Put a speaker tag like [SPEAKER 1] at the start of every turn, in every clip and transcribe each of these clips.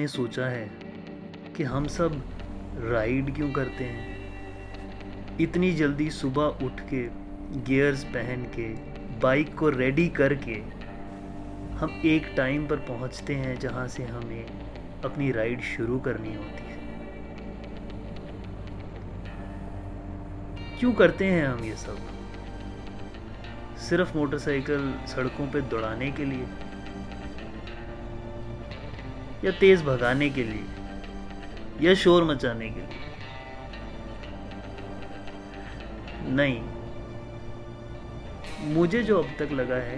[SPEAKER 1] आपने सोचा है कि हम सब राइड क्यों करते हैं? इतनी जल्दी सुबह उठ के, गियर्स पहन के, बाइक को रेडी करके हम एक टाइम पर पहुंचते हैं जहां से हमें अपनी राइड शुरू करनी होती है। क्यों करते हैं हम ये सब? सिर्फ मोटरसाइकिल सड़कों पे दौड़ाने के लिए, या तेज भगाने के लिए, या शोर मचाने के लिए? नहीं, मुझे जो अब तक लगा है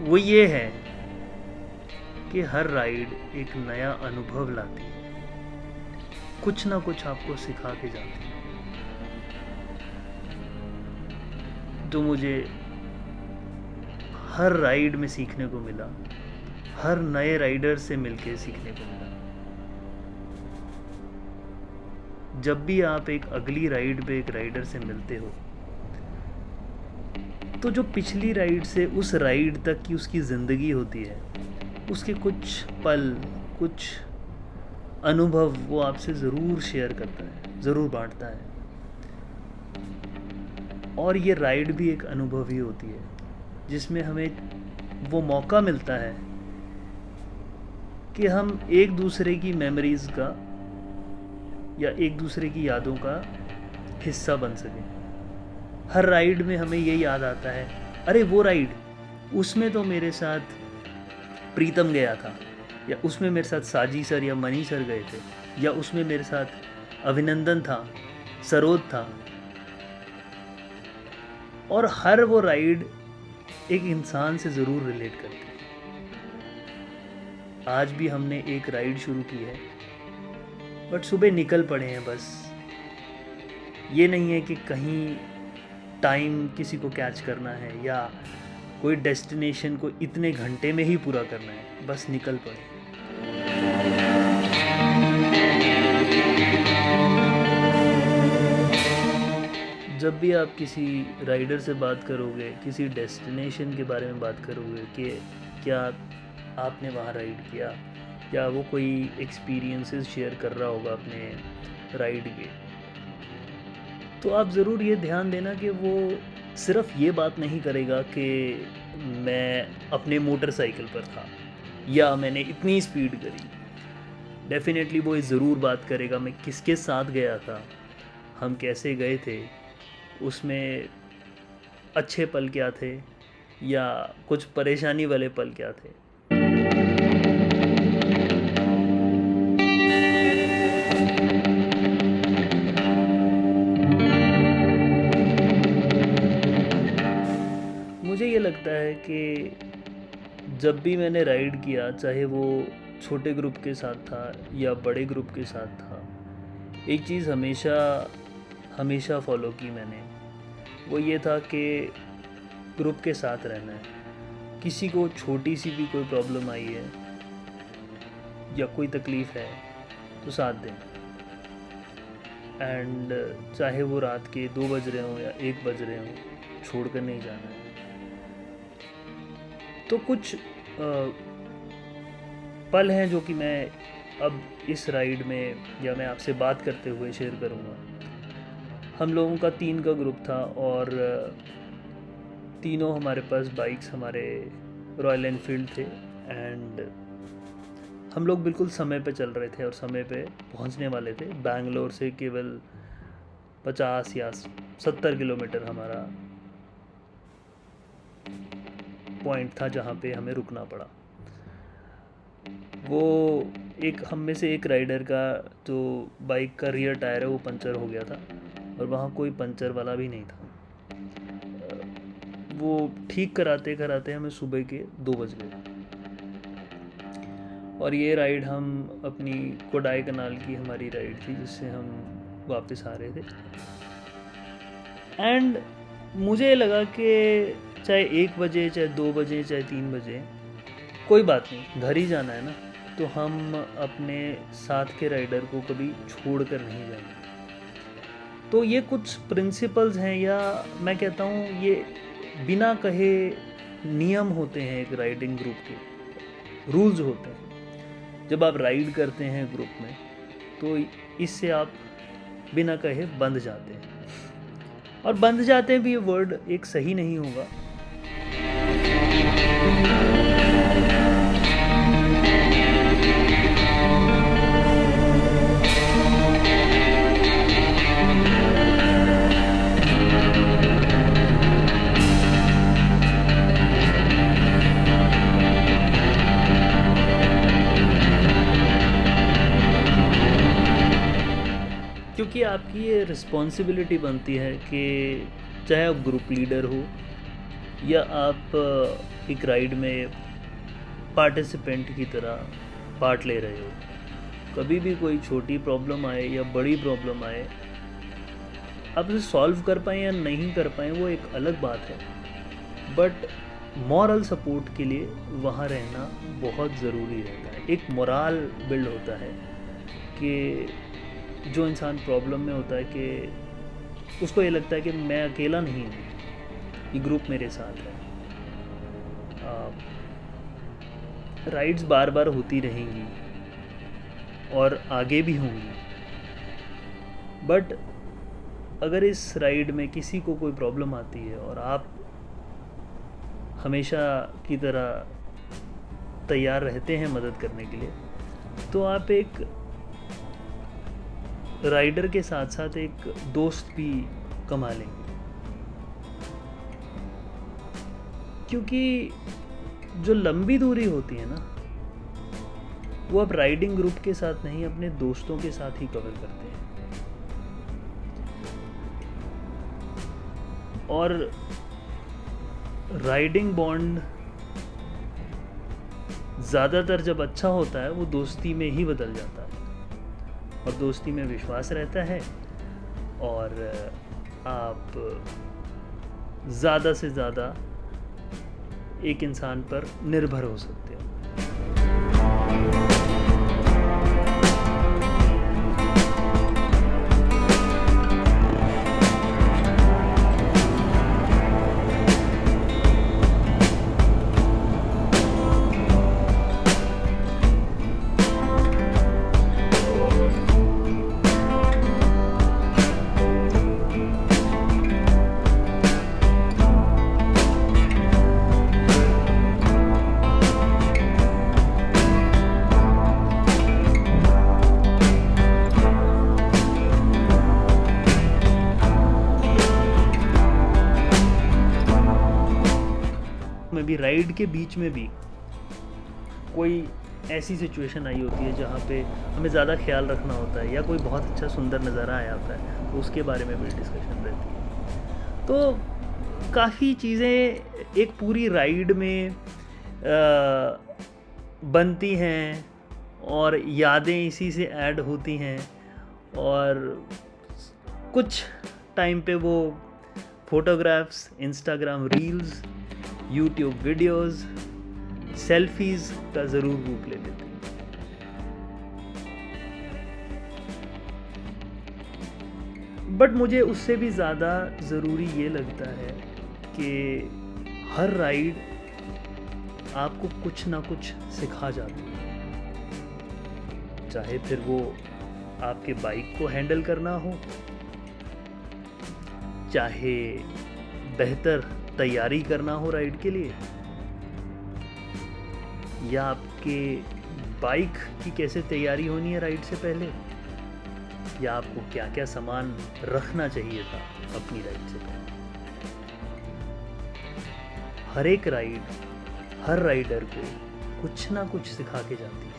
[SPEAKER 1] वो ये है कि हर राइड एक नया अनुभव लाती है, कुछ ना कुछ आपको सिखा के जाती है। तो मुझे हर राइड में सीखने को मिला, हर नए राइडर से मिलके सीखने को मिला। जब भी आप एक अगली राइड पे एक राइडर से मिलते हो, तो जो पिछली राइड से उस राइड तक की उसकी ज़िंदगी होती है, उसके कुछ पल, कुछ अनुभव वो आपसे ज़रूर शेयर करता है, ज़रूर बांटता है। और ये राइड भी एक अनुभव ही होती है जिसमें हमें वो मौका मिलता है कि हम एक दूसरे की मेमोरीज़ का या एक दूसरे की यादों का हिस्सा बन सकें। हर राइड में हमें ये याद आता है, अरे वो राइड, उसमें तो मेरे साथ प्रीतम गया था, या उसमें मेरे साथ साजी सर या मनी सर गए थे, या उसमें मेरे साथ अभिनंदन था, सरोज था। और हर वो राइड एक इंसान से ज़रूर रिलेट करती है। आज भी हमने एक राइड शुरू की है, बट सुबह निकल पड़े हैं बस। ये नहीं है कि कहीं टाइम किसी को कैच करना है या कोई डेस्टिनेशन को इतने घंटे में ही पूरा करना है, बस निकल पड़े। जब भी आप किसी राइडर से बात करोगे, किसी डेस्टिनेशन के बारे में बात करोगे कि क्या आपने वहाँ राइड किया, या वो कोई एक्सपीरियंसेस शेयर कर रहा होगा अपने राइड के, तो आप ज़रूर ये ध्यान देना कि वो सिर्फ ये बात नहीं करेगा कि मैं अपने मोटरसाइकिल पर था या मैंने इतनी स्पीड करी। डेफिनेटली वो ज़रूर बात करेगा मैं किसके साथ गया था, हम कैसे गए थे, उसमें अच्छे पल क्या थे या कुछ परेशानी वाले पल क्या थे। मुझे ये लगता है कि जब भी मैंने राइड किया, चाहे वो छोटे ग्रुप के साथ था या बड़े ग्रुप के साथ था, एक चीज़ हमेशा फॉलो की मैंने, वो ये था कि ग्रुप के साथ रहना है। किसी को छोटी सी भी कोई प्रॉब्लम आई है या कोई तकलीफ़ है तो साथ दें। एंड चाहे वो रात के 2 बज रहे हों या 1 बज रहे हों, छोड़ कर नहीं जाना है। तो कुछ पल हैं जो कि मैं अब इस राइड में या मैं आपसे बात करते हुए शेयर करूँगा। हम लोगों का 3 का ग्रुप था और तीनों हमारे पास बाइक्स हमारे रॉयल एनफील्ड थे। एंड हम लोग बिल्कुल समय पे चल रहे थे और समय पे पहुंचने वाले थे। बैंगलोर से केवल 50 या 70 किलोमीटर हमारा पॉइंट था जहाँ पे हमें रुकना पड़ा। वो एक हम में से एक राइडर का जो बाइक का रियर टायर है वो पंचर हो गया था और वहाँ कोई पंचर वाला भी नहीं था। वो ठीक कराते कराते हमें सुबह के 2 बज गए और ये राइड हम अपनी कोडाई कनाल की हमारी राइड थी जिससे हम वापस आ रहे थे। एंड मुझे लगा कि चाहे 1 बजे, चाहे 2 बजे, चाहे 3 बजे, कोई बात नहीं, घर ही जाना है ना, तो हम अपने साथ के राइडर को कभी छोड़ कर नहीं जाएंगे। तो ये कुछ प्रिंसिपल्स हैं या मैं कहता हूँ ये बिना कहे नियम होते हैं एक राइडिंग ग्रुप के, रूल्स होते हैं जब आप राइड करते हैं ग्रुप में तो इससे आप बिना कहे बंध जाते हैं, और बंध जाते हैं भी ये वर्ड एक सही नहीं होगा। क्योंकि आपकी ये रिस्पॉन्सिबिलिटी बनती है कि चाहे आप ग्रुप लीडर हो या आप एक राइड में पार्टिसिपेंट की तरह पार्ट ले रहे हो, कभी भी कोई छोटी प्रॉब्लम आए या बड़ी प्रॉब्लम आए, आप उसे सॉल्व कर पाएँ या नहीं कर पाएँ वो एक अलग बात है, बट मॉरल सपोर्ट के लिए वहाँ रहना बहुत ज़रूरी रहता है। एक मोराल बिल्ड होता है कि जो इंसान प्रॉब्लम में होता है कि उसको ये लगता है कि मैं अकेला नहीं हूँ, ये ग्रुप मेरे साथ है। राइड्स बार बार होती रहेंगी और आगे भी होंगी, बट अगर इस राइड में किसी को कोई प्रॉब्लम आती है और आप हमेशा की तरह तैयार रहते हैं मदद करने के लिए, तो आप एक राइडर के साथ साथ एक दोस्त भी कमा लेंगे। क्योंकि जो लंबी दूरी होती है ना, वो आप राइडिंग ग्रुप के साथ नहीं अपने दोस्तों के साथ ही कवर करते हैं। और राइडिंग बॉन्ड ज़्यादातर जब अच्छा होता है वो दोस्ती में ही बदल जाता है, और दोस्ती में विश्वास रहता है और आप ज़्यादा से ज़्यादा एक इंसान पर निर्भर हो सकते हो। में भी राइड के बीच में भी कोई ऐसी सिचुएशन आई होती है जहाँ पे हमें ज़्यादा ख्याल रखना होता है, या कोई बहुत अच्छा सुंदर नज़ारा आया होता है, तो उसके बारे में भी डिस्कशन रहती है। तो काफ़ी चीज़ें एक पूरी राइड में बनती हैं और यादें इसी से ऐड होती हैं, और कुछ टाइम पे वो photographs, Instagram reels, YouTube videos, selfies का ज़रूर रूप ले लेते हैं। बट मुझे उससे भी ज़्यादा ज़रूरी ये लगता है कि हर राइड आपको कुछ ना कुछ सिखा जाती है, चाहे फिर वो आपके बाइक को हैंडल करना हो, चाहे बेहतर तैयारी करना हो राइड के लिए, या आपके बाइक की कैसे तैयारी होनी है राइड से पहले, या आपको क्या क्या सामान रखना चाहिए था अपनी राइड से पहले। हर एक राइड हर राइडर को कुछ ना कुछ सिखा के जाती है।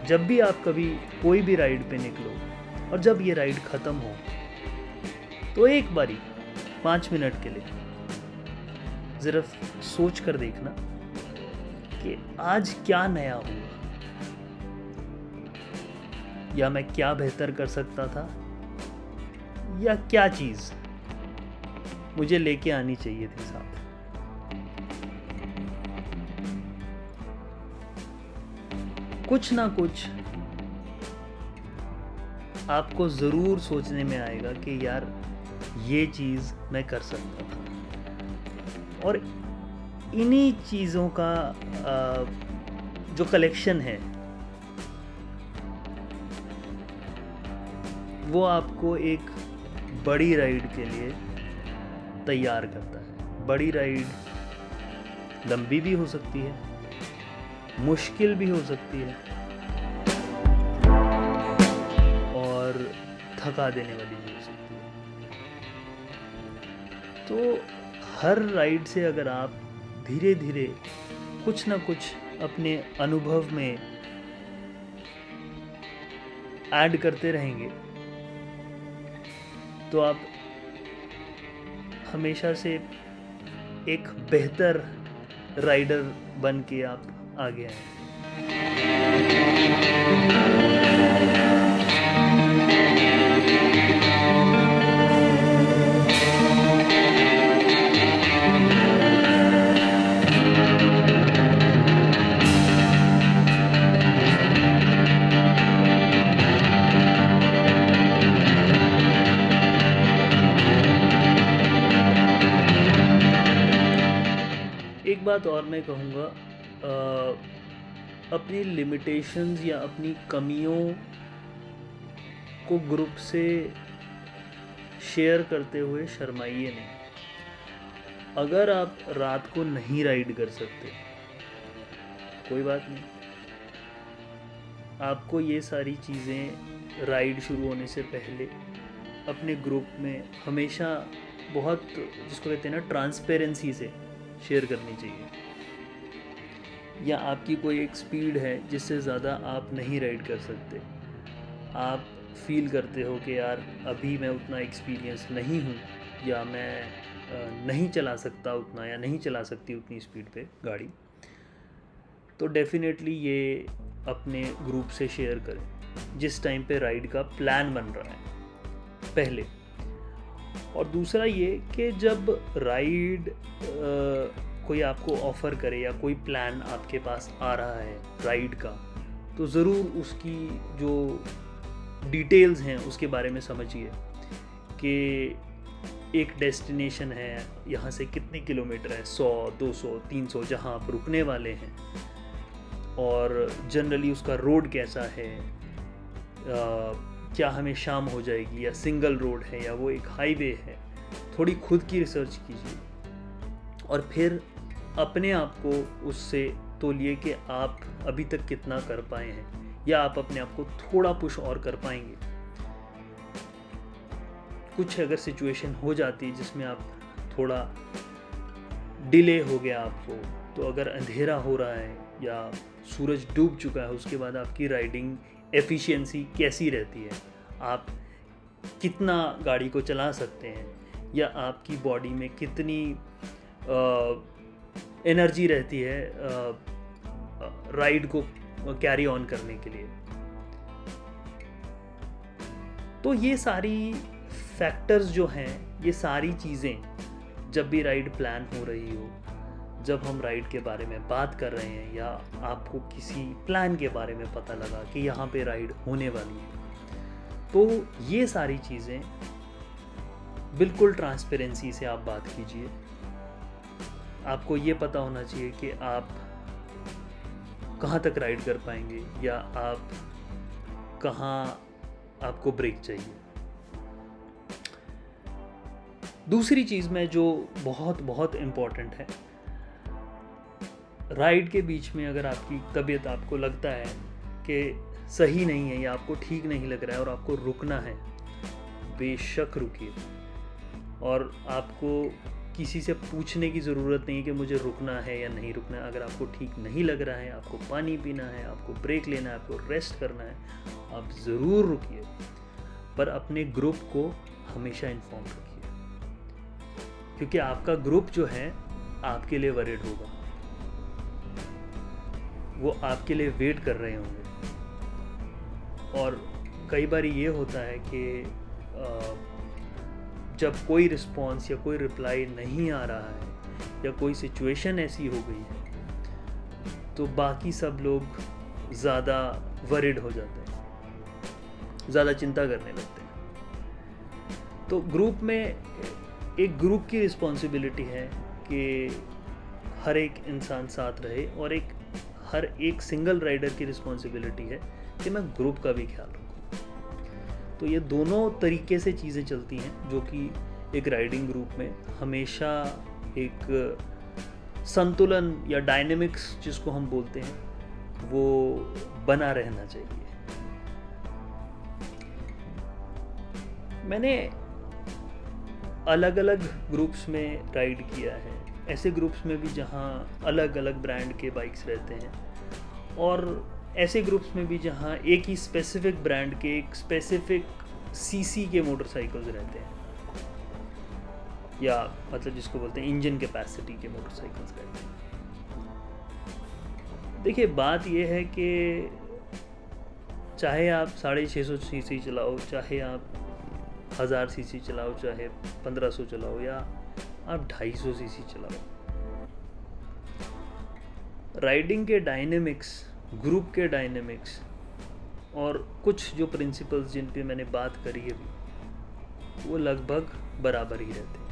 [SPEAKER 1] जब भी आप कभी कोई भी राइड पे निकलो और जब ये राइड ख़त्म हो तो एक बारी 5 मिनट के लिए ज़रा सोच कर देखना कि आज क्या नया हुआ, या मैं क्या बेहतर कर सकता था, या क्या चीज़ मुझे लेके आनी चाहिए थी साथ। कुछ ना कुछ आपको ज़रूर सोचने में आएगा कि यार ये चीज़ मैं कर सकता था। और इन्हीं चीज़ों का जो कलेक्शन है वो आपको एक बड़ी राइड के लिए तैयार करता है। बड़ी राइड लंबी भी हो सकती है, मुश्किल भी हो सकती है और थका देने वाली भी हो सकती है। तो हर राइड से अगर आप धीरे धीरे कुछ ना कुछ अपने अनुभव में ऐड करते रहेंगे तो आप हमेशा से एक बेहतर राइडर बन के आप आगे आए। एक बात और मैं कहूँगा, अपनी लिमिटेशंस या अपनी कमियों को ग्रुप से शेयर करते हुए शर्माइए नहीं। अगर आप रात को नहीं राइड कर सकते कोई बात नहीं, आपको ये सारी चीज़ें राइड शुरू होने से पहले अपने ग्रुप में हमेशा बहुत, जिसको कहते हैं ना, ट्रांसपेरेंसी से शेयर करनी चाहिए। या आपकी कोई एक स्पीड है जिससे ज़्यादा आप नहीं राइड कर सकते, आप फील करते हो कि यार अभी मैं उतना एक्सपीरियंस नहीं हूँ या मैं नहीं चला सकता उतना या नहीं चला सकती उतनी स्पीड पे गाड़ी, तो डेफिनेटली ये अपने ग्रुप से शेयर करें जिस टाइम पे राइड का प्लान बन रहा है पहले। और दूसरा ये कि जब राइड कोई आपको ऑफ़र करे या कोई प्लान आपके पास आ रहा है राइड का, तो ज़रूर उसकी जो डिटेल्स हैं उसके बारे में समझिए कि एक डेस्टिनेशन है, यहाँ से कितने किलोमीटर है, 100, 200, 300 जहाँ आप रुकने वाले हैं, और जनरली उसका रोड कैसा है, क्या हमें शाम हो जाएगी या सिंगल रोड है या वो एक हाईवे है। थोड़ी खुद की रिसर्च कीजिए और फिर अपने आप को उससे तोलिए कि आप अभी तक कितना कर पाए हैं या आप अपने आप को थोड़ा पुश और कर पाएंगे। कुछ अगर सिचुएशन हो जाती है जिसमें आप थोड़ा डिले हो गया आपको, तो अगर अंधेरा हो रहा है या सूरज डूब चुका है, उसके बाद आपकी राइडिंग एफिशिएंसी कैसी रहती है, आप कितना गाड़ी को चला सकते हैं या आपकी बॉडी में कितनी एनर्जी रहती है राइड को कैरी ऑन करने के लिए। तो ये सारी फैक्टर्स जो हैं, ये सारी चीज़ें जब भी राइड प्लान हो रही हो, जब हम राइड के बारे में बात कर रहे हैं या आपको किसी प्लान के बारे में पता लगा कि यहाँ पे राइड होने वाली है, तो ये सारी चीज़ें बिल्कुल ट्रांसपेरेंसी से आप बात कीजिए। आपको ये पता होना चाहिए कि आप कहाँ तक राइड कर पाएंगे या आप कहाँ आपको ब्रेक चाहिए। दूसरी चीज़ में जो बहुत बहुत इम्पॉर्टेंट है, राइड के बीच में अगर आपकी तबीयत आपको लगता है कि सही नहीं है या आपको ठीक नहीं लग रहा है और आपको रुकना है, बेशक रुकिए। और आपको किसी से पूछने की ज़रूरत नहीं है कि मुझे रुकना है या नहीं रुकना है। अगर आपको ठीक नहीं लग रहा है, आपको पानी पीना है, आपको ब्रेक लेना है, आपको रेस्ट करना है, आप ज़रूर रुकिए, पर अपने ग्रुप को हमेशा इन्फॉर्म रखिए, क्योंकि आपका ग्रुप जो है आपके लिए वरीड होगा, वो आपके लिए वेट कर रहे होंगे। और कई बार ये होता है कि जब कोई रिस्पॉन्स या कोई रिप्लाई नहीं आ रहा है या कोई सिचुएशन ऐसी हो गई है, तो बाकी सब लोग ज़्यादा वरीड हो जाते हैं, ज़्यादा चिंता करने लगते हैं। तो ग्रुप में एक ग्रुप की रिस्पॉन्सिबिलिटी है कि हर एक इंसान साथ रहे और हर एक सिंगल राइडर की रिस्पॉन्सिबिलिटी है कि मैं ग्रुप का भी ख्याल रखूँ। तो ये दोनों तरीके से चीज़ें चलती हैं जो कि एक राइडिंग ग्रुप में हमेशा एक संतुलन या डायनेमिक्स जिसको हम बोलते हैं वो बना रहना चाहिए। मैंने अलग अलग ग्रुप्स में राइड किया है, ऐसे ग्रुप्स में भी जहाँ अलग अलग ब्रांड के बाइक्स रहते हैं और ऐसे ग्रुप्स में भी जहाँ एक ही स्पेसिफिक ब्रांड के एक स्पेसिफिक सीसी के मोटरसाइकिल्स रहते हैं, या मतलब जिसको बोलते हैं इंजन कैपेसिटी के मोटरसाइकिल्स रहते हैं। देखिए बात यह है कि चाहे आप 650 सीसी चलाओ, चाहे आप 1000 सीसी चलाओ, चाहे 1500 चलाओ, या आप 250 सीसी चलाओ, राइडिंग के डायनेमिक्स, ग्रुप के डायनेमिक्स और कुछ जो प्रिंसिपल्स जिन पे मैंने बात करी है वो लगभग बराबर ही रहते हैं।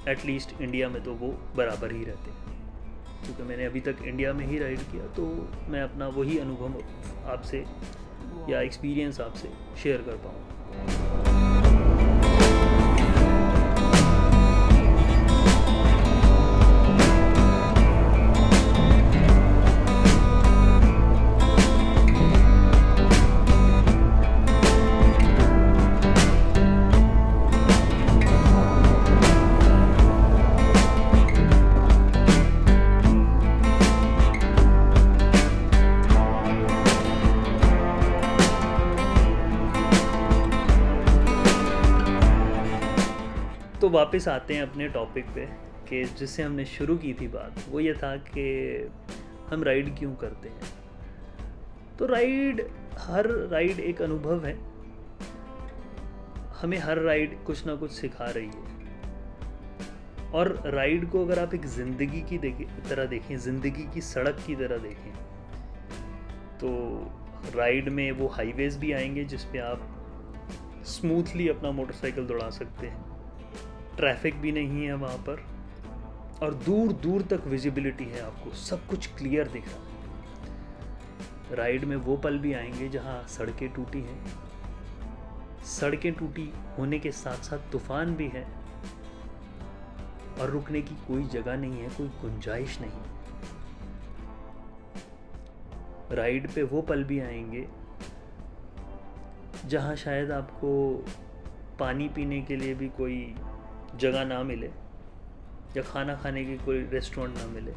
[SPEAKER 1] एटलीस्ट इंडिया में तो वो बराबर ही रहते हैं, क्योंकि मैंने अभी तक इंडिया में ही राइड किया, तो मैं अपना वही अनुभव आपसे या एक्सपीरियंस आपसे शेयर कर पाऊँ। तो वापस आते हैं अपने टॉपिक पे कि जिससे हमने शुरू की थी बात, वो ये था कि हम राइड क्यों करते हैं। तो हर राइड एक अनुभव है, हमें हर राइड कुछ ना कुछ सिखा रही है। और राइड को अगर आप एक ज़िंदगी की तरह देखें, ज़िंदगी की सड़क की तरह देखें, तो राइड में वो हाईवेज़ भी आएंगे जिस पे आप स्मूथली अपना मोटरसाइकिल दौड़ा सकते हैं, ट्रैफिक भी नहीं है वहाँ पर, और दूर दूर तक विजिबिलिटी है, आपको सब कुछ क्लियर दिख रहा है। राइड में वो पल भी आएंगे जहाँ सड़कें टूटी हैं, सड़कें टूटी होने के साथ साथ तूफान भी है और रुकने की कोई जगह नहीं है, कोई गुंजाइश नहीं। राइड पे वो पल भी आएंगे जहाँ शायद आपको पानी पीने के लिए भी कोई जगह ना मिले या खाना खाने की कोई रेस्टोरेंट ना मिले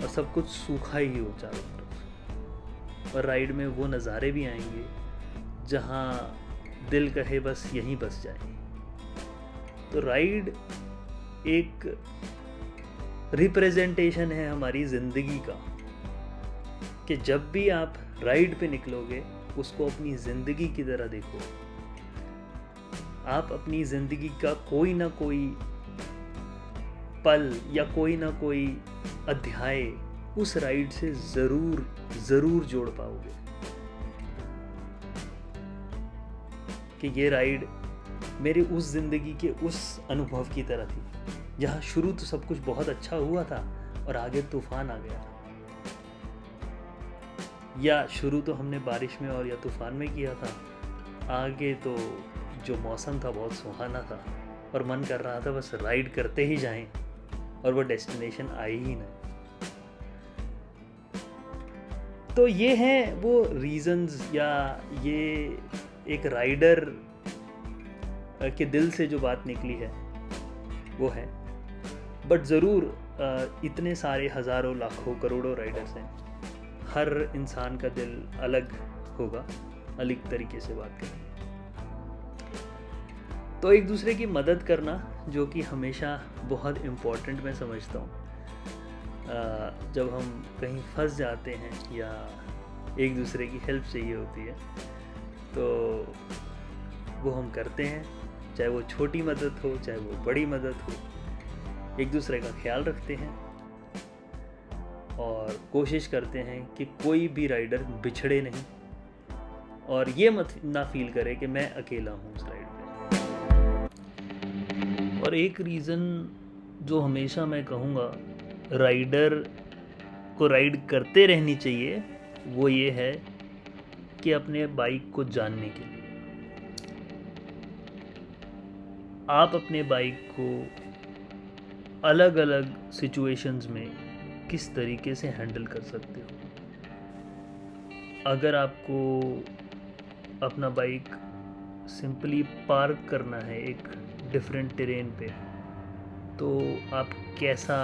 [SPEAKER 1] और सब कुछ सूखा ही हो चारों तरफ। और राइड में वो नज़ारे भी आएंगे जहाँ दिल कहे बस यहीं बस जाए। तो राइड एक रिप्रेजेंटेशन है हमारी ज़िंदगी का, कि जब भी आप राइड पे निकलोगे उसको अपनी ज़िंदगी की तरह देखो। आप अपनी ज़िंदगी का कोई ना कोई पल या कोई ना कोई अध्याय उस राइड से ज़रूर जोड़ पाओगे कि ये राइड मेरी उस ज़िंदगी के उस अनुभव की तरह थी जहाँ शुरू तो सब कुछ बहुत अच्छा हुआ था और आगे तूफान आ गया, या शुरू तो हमने बारिश में और या तूफान में किया था, आगे तो जो मौसम था बहुत सुहाना था और मन कर रहा था बस राइड करते ही जाएं और वो डेस्टिनेशन आई ही ना। तो ये हैं वो रीजंस, या ये एक राइडर के दिल से जो बात निकली है वो है। बट ज़रूर इतने सारे हज़ारों लाखों करोड़ों राइडर्स हैं, हर इंसान का दिल अलग होगा, अलग तरीके से बात करें। तो एक दूसरे की मदद करना जो कि हमेशा बहुत इम्पोर्टेंट मैं समझता हूँ। जब हम कहीं फंस जाते हैं या एक दूसरे की हेल्प चाहिए होती है तो वो हम करते हैं, चाहे वो छोटी मदद हो चाहे वो बड़ी मदद हो, एक दूसरे का ख्याल रखते हैं और कोशिश करते हैं कि कोई भी राइडर बिछड़े नहीं और ये मत ना फील करे कि मैं अकेला हूँ उस राइड में। और एक रीज़न जो हमेशा मैं कहूँगा राइडर को राइड करते रहनी चाहिए वो ये है कि अपने बाइक को जानने के लिए आप अपने बाइक को अलग अलग सिचुएशंस में किस तरीके से हैंडल कर सकते हो। अगर आपको अपना बाइक सिंपली पार्क करना है एक डिफरेंट टेरेन पे, तो आप कैसा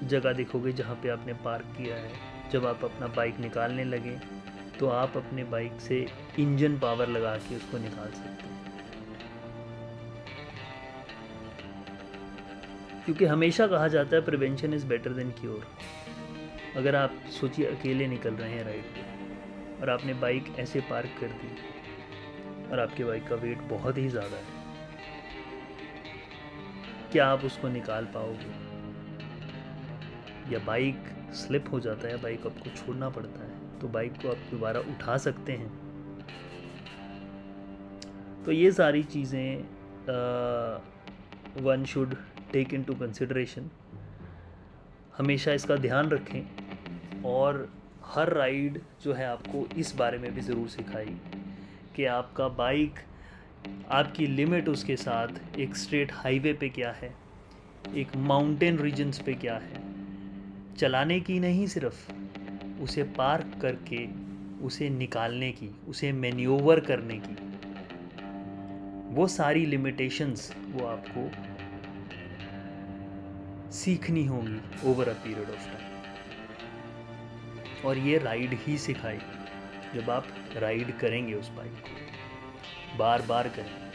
[SPEAKER 1] जगह देखोगे जहाँ पे आपने पार्क किया है। जब आप अपना बाइक निकालने लगे तो आप अपने बाइक से इंजन पावर लगा के उसको निकाल सकते हैं, क्योंकि हमेशा कहा जाता है prevention is better than cure. अगर आप सोचिए अकेले निकल रहे हैं राइड पे और आपने बाइक ऐसे पार्क कर दी और आपके बाइक का वेट बहुत ही ज़्यादा है, क्या आप उसको निकाल पाओगे? या बाइक स्लिप हो जाता है, बाइक आपको छोड़ना पड़ता है, तो बाइक को आप दोबारा उठा सकते हैं। तो ये सारी चीज़ें one should take into consideration. हमेशा इसका ध्यान रखें और हर राइड जो है आपको इस बारे में भी ज़रूर सिखाई कि आपका बाइक आपकी लिमिट उसके साथ एक स्ट्रेट हाईवे पे क्या है, एक माउंटेन रीजन्स पे क्या है, चलाने की नहीं, सिर्फ उसे पार्क करके उसे निकालने की, उसे मैन्यूवर करने की, वो सारी लिमिटेशंस वो आपको सीखनी होंगी over a period of time. और ये राइड ही सिखाएगी। जब आप राइड करेंगे उस बाइक को बार बार करेंगे।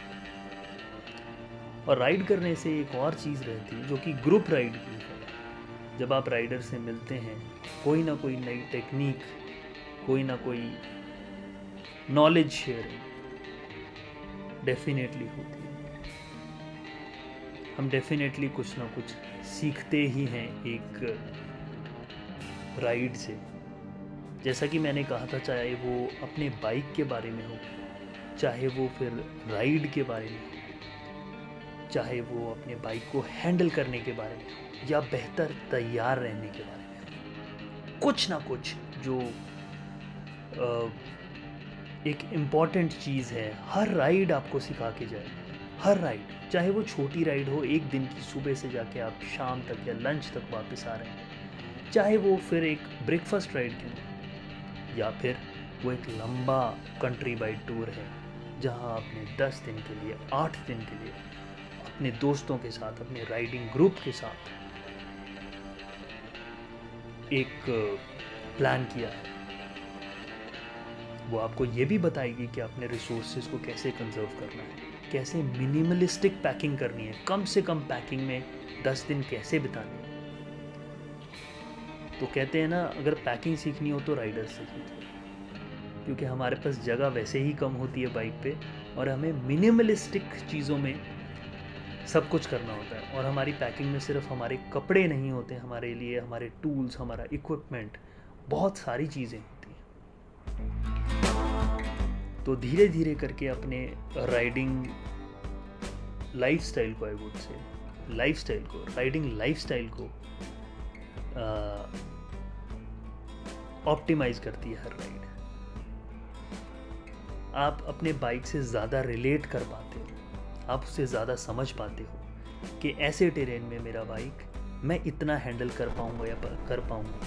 [SPEAKER 1] और राइड करने से एक और चीज़ रहती है जो कि ग्रुप राइड की है। जब आप राइडर से मिलते हैं, कोई ना कोई नई टेक्निक, कोई ना कोई नॉलेज शेयरिंग डेफिनेटली होती है। हम डेफिनेटली कुछ ना कुछ सीखते ही हैं एक राइड से। जैसा कि मैंने कहा था, चाहे वो अपने बाइक के बारे में हो, चाहे वो फिर राइड के बारे में हो, चाहे वो अपने बाइक को हैंडल करने के बारे में हो, या बेहतर तैयार रहने के बारे में हो, कुछ ना कुछ जो एक इम्पॉर्टेंट चीज़ है हर राइड आपको सिखा के जाएगी। हर राइड, चाहे वो छोटी राइड हो, एक दिन की, सुबह से जाके आप शाम तक या लंच तक वापस आ रहे हैं, चाहे वो फिर एक ब्रेकफास्ट राइड क्यों, या फिर वो एक लंबा कंट्री बाइक टूर है जहां आपने 10 दिन के लिए, 8 दिन के लिए अपने दोस्तों के साथ, अपने राइडिंग ग्रुप के साथ एक प्लान किया है। वो आपको ये भी बताएगी कि अपने रिसोर्सेज को कैसे कंजर्व करना है, कैसे मिनिमलिस्टिक पैकिंग करनी है, कम से कम पैकिंग में 10 दिन कैसे बिताने हैं। तो कहते हैं ना, अगर पैकिंग सीखनी हो तो राइडर से सीखिए, क्योंकि हमारे पास जगह वैसे ही कम होती है बाइक पे और हमें मिनिमलिस्टिक चीज़ों में सब कुछ करना होता है। और हमारी पैकिंग में सिर्फ हमारे कपड़े नहीं होते, हमारे लिए हमारे टूल्स, हमारा इक्विपमेंट, बहुत सारी चीज़ें होती हैं। तो धीरे धीरे करके अपने राइडिंग लाइफस्टाइल को, आई वुड से लाइफस्टाइल को, राइडिंग लाइफस्टाइल को ऑप्टिमाइज करती है हर राइड। आप अपने बाइक से ज़्यादा रिलेट कर पाते हो, आप उससे ज़्यादा समझ पाते हो कि ऐसे टेरेन में मेरा बाइक मैं इतना हैंडल कर पाऊँगा या कर पाऊँगा।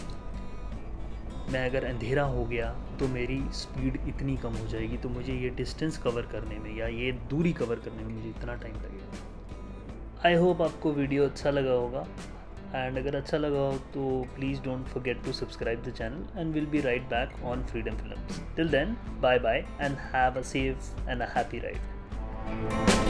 [SPEAKER 1] मैं अगर अंधेरा हो गया तो मेरी स्पीड इतनी कम हो जाएगी, तो मुझे ये डिस्टेंस कवर करने में या ये दूरी कवर करने में मुझे इतना टाइम लगेगा। आई होप आपको वीडियो अच्छा लगा होगा, एंड अगर अच्छा लगा हो तो please don't forget to subscribe the channel and will be right back on Freedom Films. Till then, bye bye and have a safe and a happy ride.